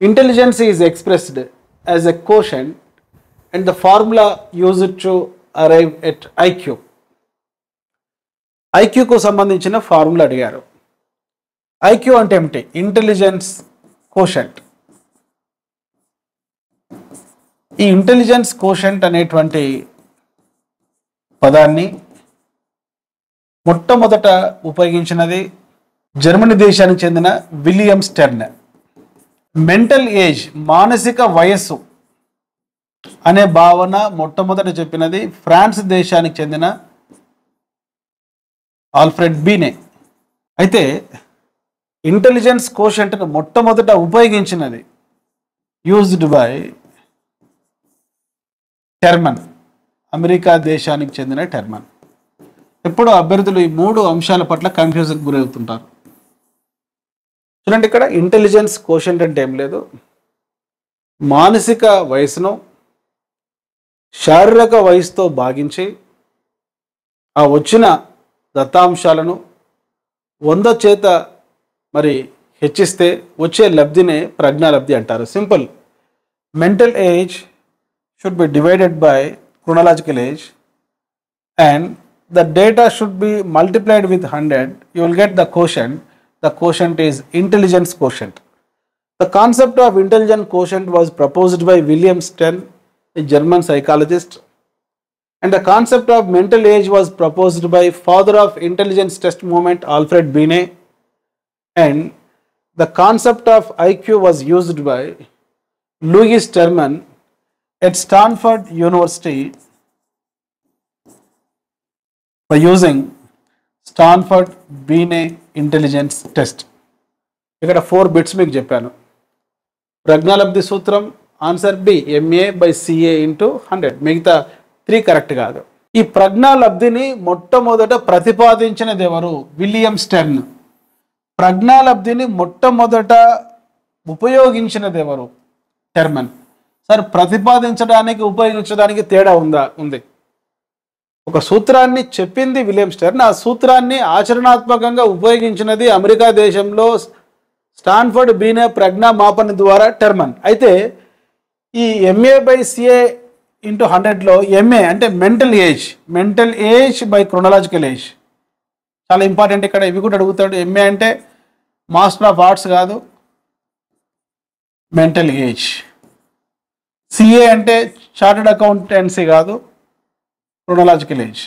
Intelligence is expressed as a quotient and the formula used to arrive at IQ. ఐక్యూకు సంబంధించిన formula అడిగారు. IQ అంటే ఏమిటి? Intelligence quotient. ఈ intelligence quotient అనేటువంటి పదాన్ని మొట్టమొదట ఉపయోగించినది జర్మనీ దేశానికి చెందిన విలియం స్టెర్న్. మెంటల్ ఏజ్, మానసిక వయస్సు అనే భావన మొట్టమొదట చెప్పినది ఫ్రాన్స్ దేశానికి చెందిన ఆల్ఫ్రెడ్ బీనే. అయితే ఇంటెలిజెన్స్ కోషెంట్ను మొట్టమొదట ఉపయోగించినది యూజ్డ్ బై టెర్మన్, అమెరికా దేశానికి చెందిన టెర్మన్. ఎప్పుడు అభ్యర్థులు ఈ మూడు అంశాల పట్ల కన్ఫ్యూజన్కి గురవుతుంటారు. చూడండి, ఇక్కడ ఇంటెలిజెన్స్ కోషెంట్ అంటే ఏం లేదు, మానసిక వయసును శారీరక వయసుతో భాగించి ఆ వచ్చిన దత్తాంశాలను 100 చేత మరి హెచ్చిస్తే వచ్చే లబ్ధినే ప్రజ్ఞాలబ్ధి అంటారు. Simple. Mental age should be divided by chronological age and the data should be multiplied with 100. You will get the quotient. The quotient is intelligence quotient. The concept of intelligence quotient was proposed by William Stern, a German psychologist, and the concept of mental age was proposed by father of intelligence test movement Alfred Binet, and the concept of IQ was used by Louis Terman at Stanford University by using Stanford Binet intelligence test. ఇక్కడ 4 bits మీకు చెప్పాను. ప్రజ్ఞాలబ్ధి సూత్రం answer B, MA/CA × 100. మిగతా 3 correct కాదు. ఈ ప్రజ్ఞాలబ్ధిని మొట్టమొదట ప్రతిపాదించినది ఎవరు? William Stern. ప్రజ్ఞాలబ్ధిని మొట్టమొదట ఉపయోగించినది ఎవరు? టెర్మన్. సార్, ప్రతిపాదించడానికి ఉపయోగించడానికి తేడా ఉంది. ఒక సూత్రాన్ని చెప్పింది విలియం స్టెర్న్, ఆ సూత్రాన్ని ఆచరణాత్మకంగా ఉపయోగించినది అమెరికా దేశంలో స్టాన్ఫర్డ్ బీనే ప్రజ్ఞా మాపన ద్వారా టెర్మన్. అయితే ఈ MA/CA × 100లో MA అంటే mental age by chronological age చాలా ఇంపార్టెంట్. ఇక్కడ ఇవి కూడా అడుగుతాడు. MA అంటే మాస్టర్ ఆఫ్ ఆర్ట్స్ కాదు, మెంటల్ ఏజ్. CA అంటే చార్టర్డ్ అకౌంటెన్సీ కాదు, క్రోనలాజికల్ ఏజ్.